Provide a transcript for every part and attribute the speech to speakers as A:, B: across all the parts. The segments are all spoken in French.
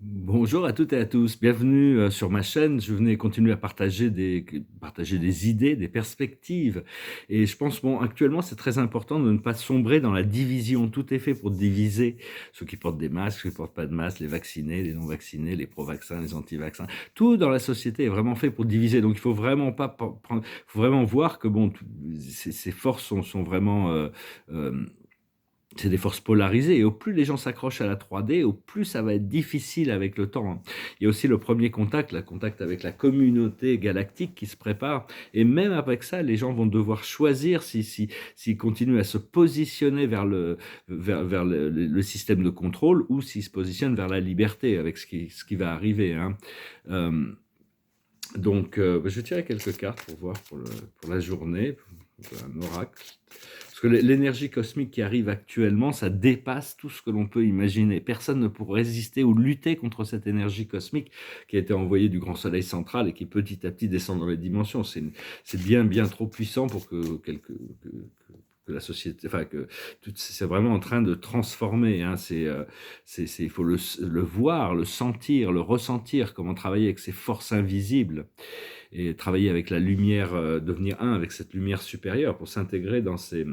A: Bonjour à toutes et à tous, bienvenue sur ma chaîne. Je venais continuer à partager des idées, des perspectives. Et je pense, bon, actuellement, c'est très important de ne pas sombrer dans la division. Tout est fait pour diviser ceux qui portent des masques, ceux qui ne portent pas de masques, les vaccinés, les non-vaccinés, les pro-vaccins, les anti-vaccins. Tout dans la société est vraiment fait pour diviser. Donc, il faut vraiment pas prendre, faut vraiment voir que bon, ces forces sont vraiment euh, c'est des forces polarisées et au plus les gens s'accrochent à la 3D, au plus ça va être difficile avec le temps, hein. Il y a aussi le premier contact, le contact avec la communauté galactique qui se prépare et même avec ça, les gens vont devoir choisir s'ils continuent à se positionner vers le système de contrôle ou s'ils se positionnent vers la liberté avec ce qui va arriver, hein. Euh, je vais tirer quelques cartes pour voir pour la journée, pour un oracle. Parce que l'énergie cosmique qui arrive actuellement, ça dépasse tout ce que l'on peut imaginer. Personne ne pourrait résister ou lutter contre cette énergie cosmique qui a été envoyée du grand soleil central et qui petit à petit descend dans les dimensions. C'est bien, bien trop puissant pour que la société, enfin c'est vraiment en train de transformer, hein. Il faut le voir, le sentir, le ressentir, comment travailler avec ces forces invisibles et travailler avec la lumière, devenir un avec cette lumière supérieure pour s'intégrer dans ces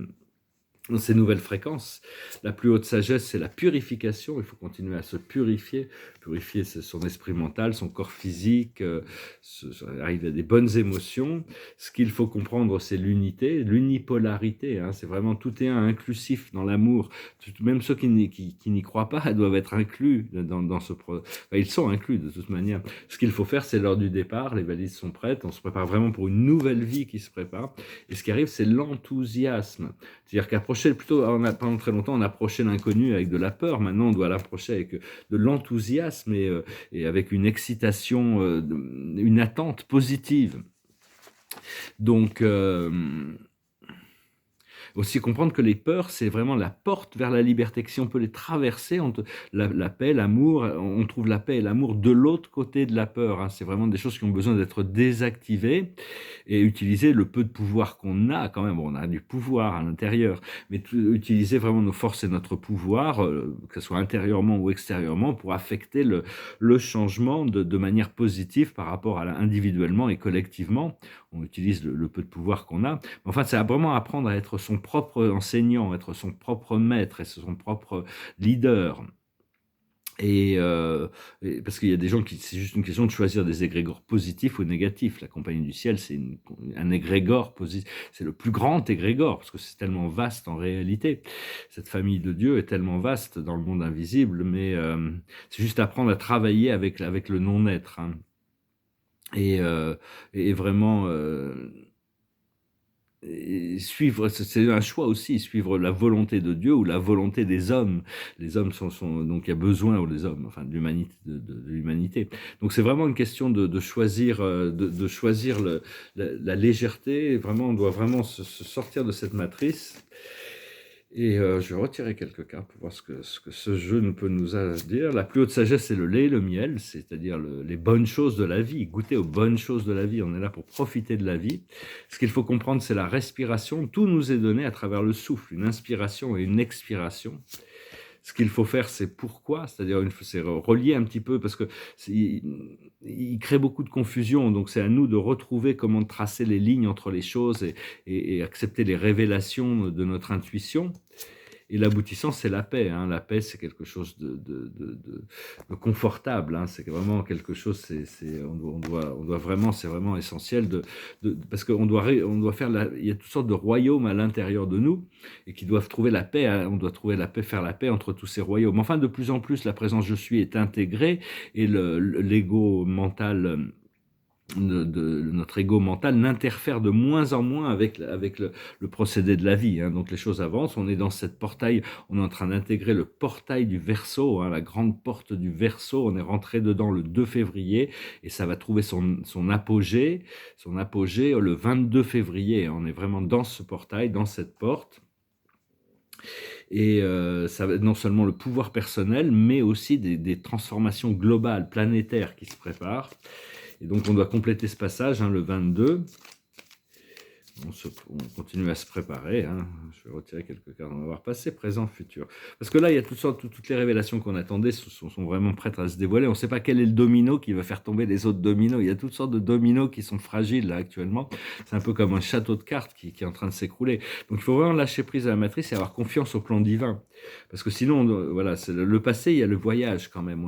A: nouvelles fréquences. La plus haute sagesse, c'est la purification. Il faut continuer à se purifier. Purifier son esprit mental, son corps physique, arriver à des bonnes émotions. Ce qu'il faut comprendre, c'est l'unité, l'unipolarité, hein. C'est vraiment tout est un, inclusif dans l'amour. Même ceux qui n'y croient pas doivent être inclus dans ce enfin, ils sont inclus de toute manière. Ce qu'il faut faire, c'est l'heure du départ. Les valises sont prêtes. On se prépare vraiment pour une nouvelle vie qui se prépare. Et ce qui arrive, c'est l'enthousiasme. C'est-à-dire qu'approcher, plutôt, pendant très longtemps, on approchait l'inconnu avec de la peur. Maintenant, on doit l'approcher avec de l'enthousiasme et avec une excitation, une attente positive. Donc, aussi comprendre que les peurs, c'est vraiment la porte vers la liberté, que si on peut les traverser, la paix, l'amour, on trouve la paix et l'amour de l'autre côté de la peur, hein. C'est vraiment des choses qui ont besoin d'être désactivées et utiliser le peu de pouvoir qu'on a quand même. Bon, on a du pouvoir à l'intérieur, mais utiliser vraiment nos forces et notre pouvoir, que ce soit intérieurement ou extérieurement, pour affecter le changement de manière positive par rapport à individuellement et collectivement. On utilise le peu de pouvoir qu'on a. Enfin, c'est vraiment apprendre à être son propre enseignant, être son propre maître, être son propre leader. Et, parce qu'il y a des gens qui, c'est juste une question de choisir des égrégores positifs ou négatifs. La compagnie du ciel, c'est un égrégore positif, c'est le plus grand égrégore, parce que c'est tellement vaste en réalité. Cette famille de Dieu est tellement vaste dans le monde invisible, mais c'est juste apprendre à travailler avec le non-être, hein. Et, et vraiment et suivre, c'est un choix aussi, suivre la volonté de Dieu ou la volonté des hommes. Les hommes donc il y a besoin, ou les hommes, enfin de l'humanité, de l'humanité. Donc c'est vraiment une question de choisir, de choisir la légèreté. Vraiment, on doit vraiment se sortir de cette matrice. Et je vais retirer quelques cartes pour voir ce que ce jeu peut nous dire. La plus haute sagesse, c'est le lait, le miel, c'est-à-dire les bonnes choses de la vie, goûter aux bonnes choses de la vie. On est là pour profiter de la vie. Ce qu'il faut comprendre, c'est la respiration. Tout nous est donné à travers le souffle, une inspiration et une expiration. Ce qu'il faut faire, c'est pourquoi, c'est-à-dire c'est relier un petit peu, parce que il crée beaucoup de confusion, donc c'est à nous de retrouver comment tracer les lignes entre les choses et accepter les révélations de notre intuition. Et l'aboutissant, c'est la paix, hein. La paix, c'est quelque chose de confortable, hein. C'est vraiment quelque chose, on doit vraiment, c'est vraiment essentiel parce qu'on on doit faire il y a toutes sortes de royaumes à l'intérieur de nous et qui doivent trouver la paix, hein. On doit trouver la paix, faire la paix entre tous ces royaumes. Enfin, de plus en plus, la présence je suis est intégrée et l'ego mental, notre ego mental n'interfère de moins en moins avec le procédé de la vie, hein. Donc les choses avancent, on est dans cette portail, on est en train d'intégrer le portail du Verseau, hein, la grande porte du Verseau. On est rentré dedans le 2 février et ça va trouver son apogée le 22 février. On est vraiment dans ce portail, dans cette porte. Et ça va être non seulement le pouvoir personnel, mais aussi des transformations globales, planétaires qui se préparent. Et donc on doit compléter ce passage, hein, le 22. On continue à se préparer, hein. Je vais retirer quelques cartes. On va voir passé, présent, futur. Parce que là, il y a toutes les révélations qu'on attendait sont vraiment prêtes à se dévoiler. On ne sait pas quel est le domino qui va faire tomber les autres dominos. Il y a toutes sortes de dominos qui sont fragiles là actuellement. C'est un peu comme un château de cartes qui est en train de s'écrouler. Donc il faut vraiment lâcher prise à la matrice et avoir confiance au plan divin. Parce que sinon, voilà, c'est le passé, il y a le voyage quand même.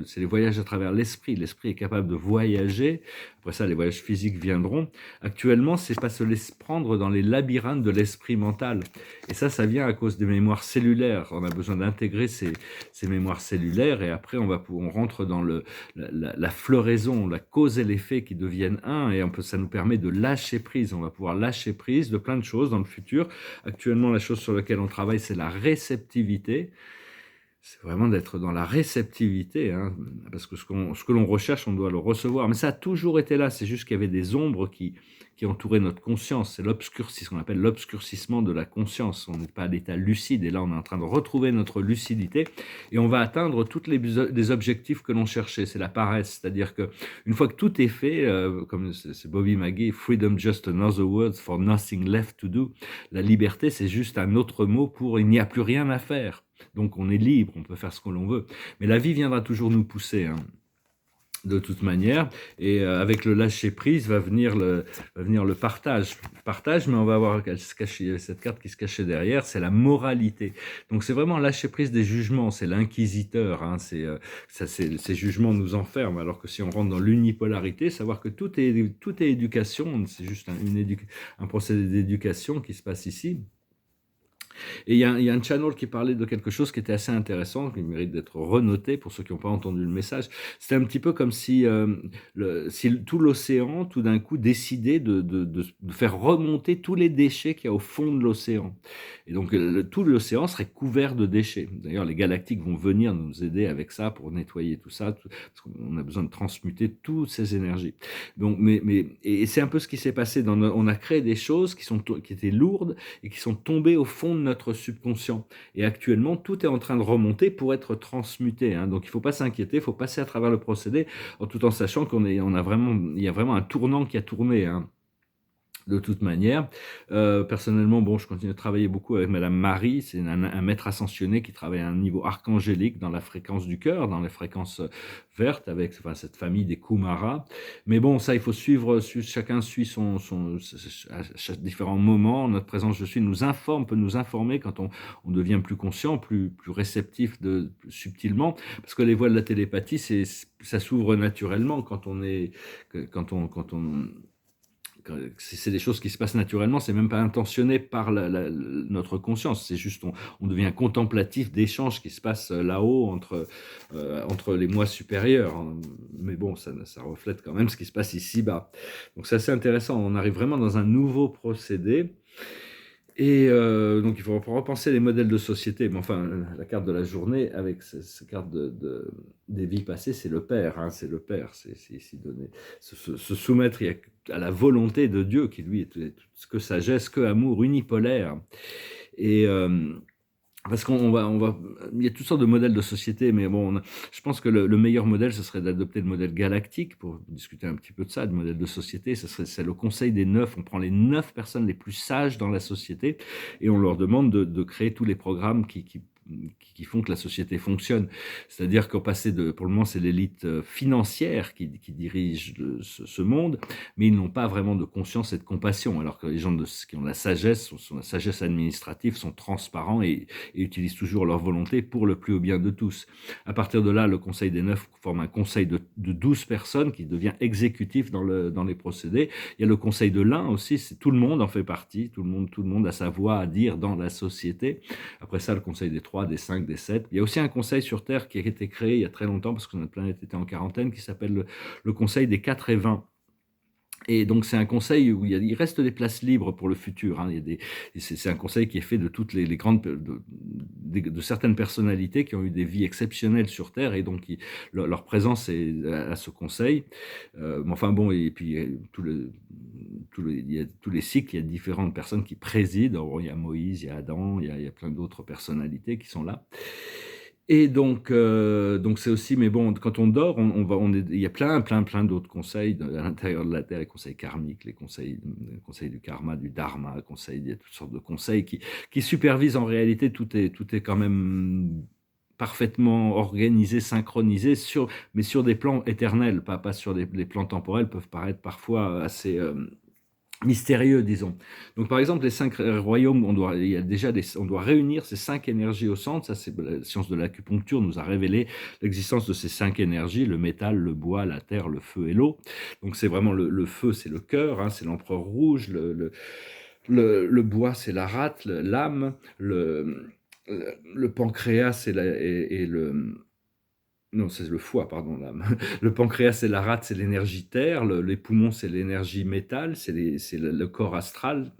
A: C'est les voyages à travers l'esprit. L'esprit est capable de voyager. Après ça, les voyages physiques viendront. Actuellement, c'est pas se laisser prendre dans les labyrinthes de l'esprit mental. Et ça vient à cause des mémoires cellulaires. On a besoin d'intégrer ces mémoires cellulaires et après on rentre dans la floraison, la cause et l'effet qui deviennent un et ça nous permet de lâcher prise. On va pouvoir lâcher prise de plein de choses dans le futur. Actuellement, la chose sur laquelle on travaille, c'est la réceptivité. C'est vraiment d'être dans la réceptivité, hein, parce que ce que l'on recherche, on doit le recevoir. Mais ça a toujours été là, c'est juste qu'il y avait des ombres qui entouraient notre conscience. C'est ce qu'on appelle l'obscurcissement de la conscience. On n'est pas à l'état lucide, et là on est en train de retrouver notre lucidité, et on va atteindre tous les objectifs que l'on cherchait. C'est la paresse, c'est-à-dire que une fois que tout est fait, comme c'est Bobby McGee, freedom just another word for nothing left to do. La liberté, c'est juste un autre mot pour il n'y a plus rien à faire. Donc on est libre, on peut faire ce que l'on veut. Mais la vie viendra toujours nous pousser, hein, de toute manière. Et avec le lâcher-prise va venir le partage. Partage, mais on va voir cette carte qui se cachait derrière, c'est la moralité. Donc c'est vraiment lâcher-prise des jugements, c'est l'inquisiteur. Hein, ces jugements nous enferment, alors que si on rentre dans l'unipolarité, savoir que tout est éducation, c'est juste un procédé d'éducation qui se passe ici. Et il y a un channel qui parlait de quelque chose qui était assez intéressant, qui mérite d'être renoté pour ceux qui n'ont pas entendu le message. C'était un petit peu comme si, tout l'océan, tout d'un coup, décidait de faire remonter tous les déchets qu'il y a au fond de l'océan. Et donc, tout l'océan serait couvert de déchets. D'ailleurs, les galactiques vont venir nous aider avec ça pour nettoyer tout ça, parce qu'on a besoin de transmuter toutes ces énergies. Donc, et c'est un peu ce qui s'est passé. On a créé des choses qui étaient lourdes et qui sont tombées au fond de notre subconscient. Et actuellement, tout est en train de remonter pour être transmuté. Hein. Donc, il ne faut pas s'inquiéter, il faut passer à travers le procédé, tout en sachant il y a vraiment un tournant qui a tourné. Hein. De toute manière, personnellement, bon, je continue de travailler beaucoup avec Madame Marie, c'est un maître ascensionné qui travaille à un niveau archangélique dans la fréquence du cœur, dans les fréquences vertes, avec cette famille des Kumara. Mais bon, ça, il faut chacun suit à différents moments. Notre présence je suis peut nous informer quand on devient plus conscient, plus réceptif plus subtilement, parce que les voies de la télépathie, ça s'ouvre naturellement quand c'est des choses qui se passent naturellement, c'est même pas intentionné par notre conscience, c'est juste on devient contemplatif d'échanges qui se passent là-haut entre les moi supérieurs. Mais bon, ça reflète quand même ce qui se passe ici-bas. Donc c'est assez intéressant, on arrive vraiment dans un nouveau procédé. Et donc il faut repenser les modèles de société. Mais enfin, la carte de la journée avec ces cartes des vies passées, c'est le Père. Hein, c'est le Père. C'est ici donné. Se soumettre à la volonté de Dieu, qui lui est que sagesse, que amour, unipolaire. Et parce il y a toutes sortes de modèles de société, mais bon, je pense que le meilleur modèle, ce serait d'adopter le modèle galactique, pour discuter un petit peu de ça, de modèle de société. C'est le conseil des 9. On prend les 9 personnes les plus sages dans la société et on leur demande de créer tous les programmes qui font que la société fonctionne. C'est-à-dire qu'au passé, pour le moment, c'est l'élite financière qui dirige ce monde, mais ils n'ont pas vraiment de conscience et de compassion, alors que les gens qui ont la sagesse administrative, sont transparents et utilisent toujours leur volonté pour le plus haut bien de tous. À partir de là, le Conseil des 9 forme un conseil de 12 personnes qui devient exécutif dans les procédés. Il y a le Conseil de l'un aussi, tout le monde en fait partie, tout le monde a sa voix à dire dans la société. Après ça, le Conseil des 3, des 5, des 7. Il y a aussi un conseil sur Terre qui a été créé il y a très longtemps, parce que notre planète était en quarantaine, qui s'appelle le Conseil des 4 et 20. Et donc c'est un conseil où il reste des places libres pour le futur. Hein. C'est un conseil qui est fait de toutes les grandes, de certaines personnalités qui ont eu des vies exceptionnelles sur Terre, et donc leur présence est à ce conseil. Enfin bon, et puis il y a tous les cycles, il y a différentes personnes qui président. Il y a Moïse, il y a Adam, il y a plein d'autres personnalités qui sont là. Et donc c'est aussi, mais bon, quand on dort, il y a plein d'autres conseils à l'intérieur de la Terre, les conseils karmiques, les conseils du karma, du dharma, il y a toutes sortes de conseils qui supervisent en réalité, tout est quand même parfaitement organisé, synchronisé, mais sur des plans éternels, pas sur les plans temporels, peuvent paraître parfois assez mystérieux, disons. Donc, par exemple, les cinq royaumes, il y a déjà on doit réunir ces cinq énergies au centre. Ça, c'est la science de l'acupuncture nous a révélé l'existence de ces cinq énergies: le métal, le bois, la terre, le feu et l'eau. Donc, c'est vraiment le feu, c'est le cœur, hein, c'est l'empereur rouge. Le bois, c'est la rate, l'âme. Le pancréas, et le non, c'est le foie, pardon, l'âme. Le pancréas, c'est la rate, c'est l'énergie terre. Les poumons, c'est l'énergie métal, c'est le corps astral.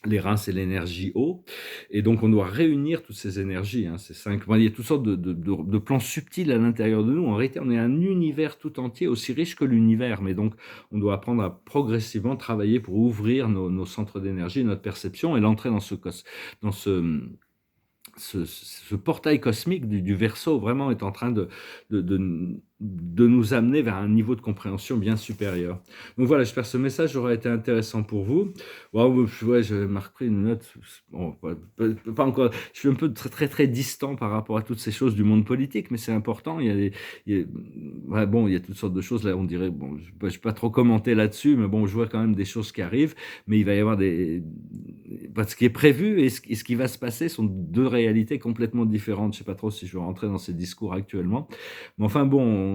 A: Les reins, c'est l'énergie eau. Et donc, on doit réunir toutes ces énergies, hein, ces cinq. Bon, il y a toutes sortes de plans subtils à l'intérieur de nous. En réalité, on est un univers tout entier, aussi riche que l'univers. Mais donc, on doit apprendre à progressivement travailler pour ouvrir nos centres d'énergie, notre perception, et l'entrer dans ce portail cosmique du Verseau vraiment est en train de nous amener vers un niveau de compréhension bien supérieur. Donc voilà, j'espère que ce message aura été intéressant pour vous. Wow, ouais, je marquerai une note. Bon, pas encore. Je suis un peu très distant par rapport à toutes ces choses du monde politique, mais c'est important. Ouais, bon, il y a toutes sortes de choses là. On dirait, bon, je ne vais pas trop commenter là-dessus, mais bon, je vois quand même des choses qui arrivent. Mais il va y avoir ce qui est prévu et ce qui va se passer sont deux réalités complètement différentes. Je ne sais pas trop si je vais rentrer dans ces discours actuellement. Mais enfin bon,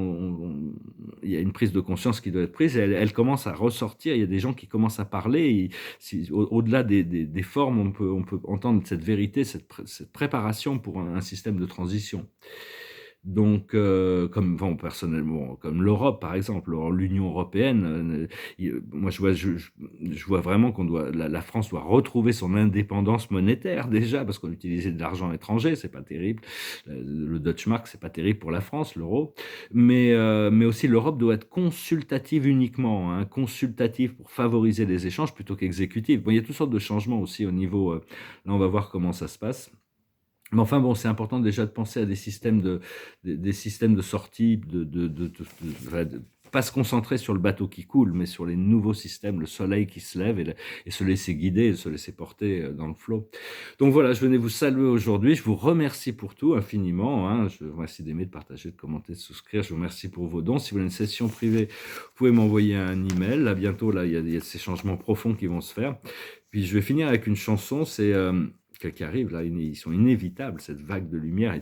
A: il y a une prise de conscience qui doit être prise et elle commence à ressortir. Il y a des gens qui commencent à parler. Au-delà des formes, on peut entendre cette vérité, cette préparation pour un système de transition. Donc, bon, personnellement, comme l'Europe, par exemple, l'Union européenne, moi, je vois vraiment la France doit retrouver son indépendance monétaire déjà, parce qu'on utilisait de l'argent étranger, c'est pas terrible. Le Deutschmark, c'est pas terrible pour la France, l'euro. Mais aussi, l'Europe doit être consultative uniquement, hein, consultative pour favoriser les échanges plutôt qu'exécutive. Bon, il y a toutes sortes de changements aussi au niveau. Là, on va voir comment ça se passe. Mais enfin bon, c'est important déjà de penser à des systèmes de sortie, pas se concentrer sur le bateau qui coule, mais sur les nouveaux systèmes, le soleil qui se lève et se laisser guider, et se laisser porter dans le flot. Donc voilà, je venais vous saluer aujourd'hui. Je vous remercie pour tout infiniment, hein. Je vous remercie d'aimer, de partager, de commenter, de souscrire. Je vous remercie pour vos dons. Si vous voulez une session privée, vous pouvez m'envoyer un email. Là, bientôt, là, il y a ces changements profonds qui vont se faire. Puis je vais finir avec une chanson, c'est qui arrive là, ils sont inévitables. Cette vague de lumière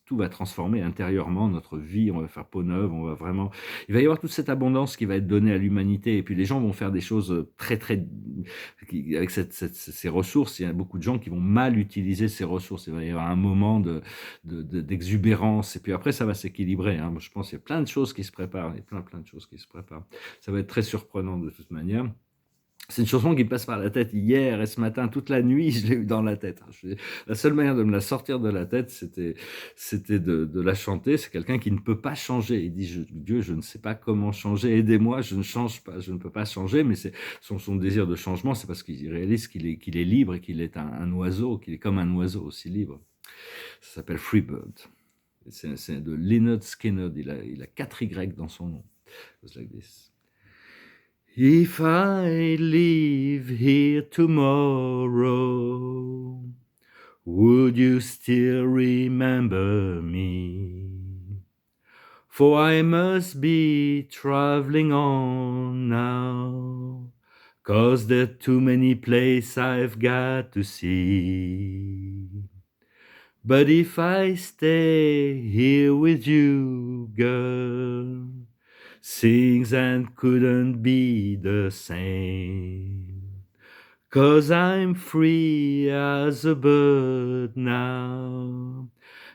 A: tout va transformer intérieurement notre vie. On va faire peau neuve. Il va y avoir toute cette abondance qui va être donnée à l'humanité. Et puis les gens vont faire des choses avec ces ressources. Il y a beaucoup de gens qui vont mal utiliser ces ressources. Il va y avoir un moment d'exubérance. Et puis après, ça va s'équilibrer, hein. Je pense qu'il y a plein de choses qui se préparent. Il y a plein de choses qui se préparent. Ça va être très surprenant de toute manière. C'est une chanson qui me passe par la tête hier et ce matin, toute la nuit, je l'ai eu dans la tête. La seule manière de me la sortir de la tête, c'était de la chanter. C'est quelqu'un qui ne peut pas changer. Il dit, Dieu, je ne sais pas comment changer, aidez-moi, je ne change pas, je ne peux pas changer, mais c'est son désir de changement, c'est parce qu'il réalise qu'il est libre et qu'il est un oiseau, qu'il est comme un oiseau aussi libre. Ça s'appelle Freebird. C'est de Lynyrd Skynyrd, il a 4 Y dans son nom. It goes like this. If I leave here tomorrow, would you still remember me? For I must be traveling on now, 'cause there are too many places I've got to see. But if I stay here with you, girl, things and couldn't be the same. 'Cause I'm free as a bird now,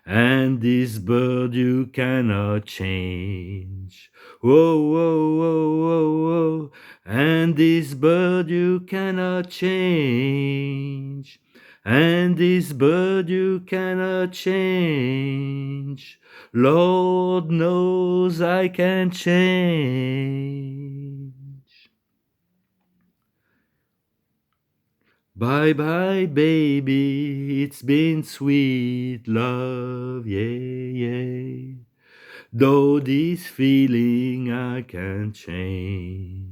A: and this bird you cannot change. Whoa, whoa, whoa, whoa, whoa, and this bird you cannot change. And this bird you cannot change. Lord knows I can change. Bye bye, baby, it's been sweet love, yeah, yeah. Though this feeling I can't change.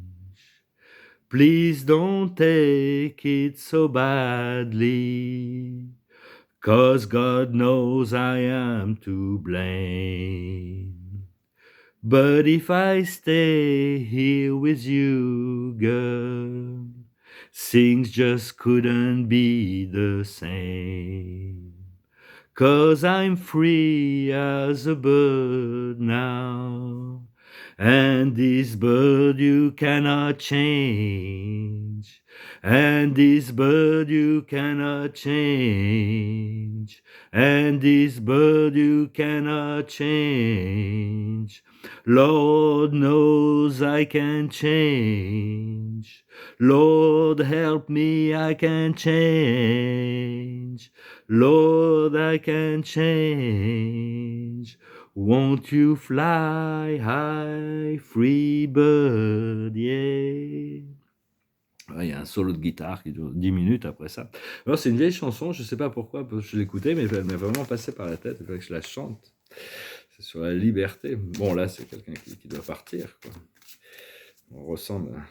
A: Please don't take it so badly, 'cause God knows I am to blame. But if I stay here with you, girl, things just couldn't be the same. 'Cause I'm free as a bird now, and this bird you cannot change, and this bird you cannot change, and this bird you cannot change. Lord knows I can change. Lord help me, I can change. Lord, I can change. Won't you fly high, free bird, yeah. Ouais, il y a un solo de guitare qui dure 10 minutes après ça. Alors, c'est une vieille chanson, je ne sais pas pourquoi, parce que je l'écoutais, mais elle m'est vraiment passée par la tête, il fallait que je la chante. C'est sur la liberté. Bon, là, c'est quelqu'un qui doit partir, quoi. On ressemble à...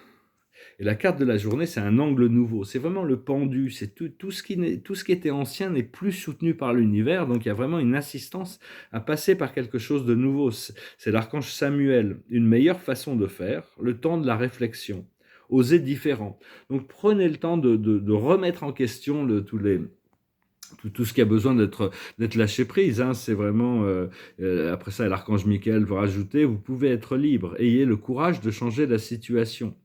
A: Et la carte de la journée, c'est un angle nouveau. C'est vraiment le pendu. C'est tout ce qui était ancien n'est plus soutenu par l'univers. Donc, il y a vraiment une assistance à passer par quelque chose de nouveau. C'est l'archange Samuel. Une meilleure façon de faire, le temps de la réflexion. Oser différent. Donc, prenez le temps de remettre en question tout ce qui a besoin d'être lâché prise, hein. C'est vraiment après ça l'archange Michael va rajouter, vous pouvez être libre, ayez le courage de changer la situation,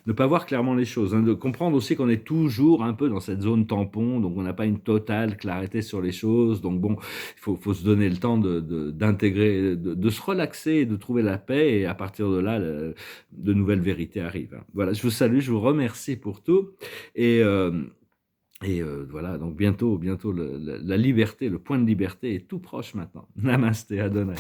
A: ne pas voir clairement les choses, hein, de comprendre aussi qu'on est toujours un peu dans cette zone tampon, donc on n'a pas une totale clarté sur les choses, donc bon, il faut se donner le temps d'intégrer, de se relaxer et de trouver la paix, et à partir de là de nouvelles vérités arrivent, hein. Voilà, je vous salue, je vous remercie pour tout, et voilà, donc bientôt la liberté, le point de liberté est tout proche maintenant. Namasté Adonai.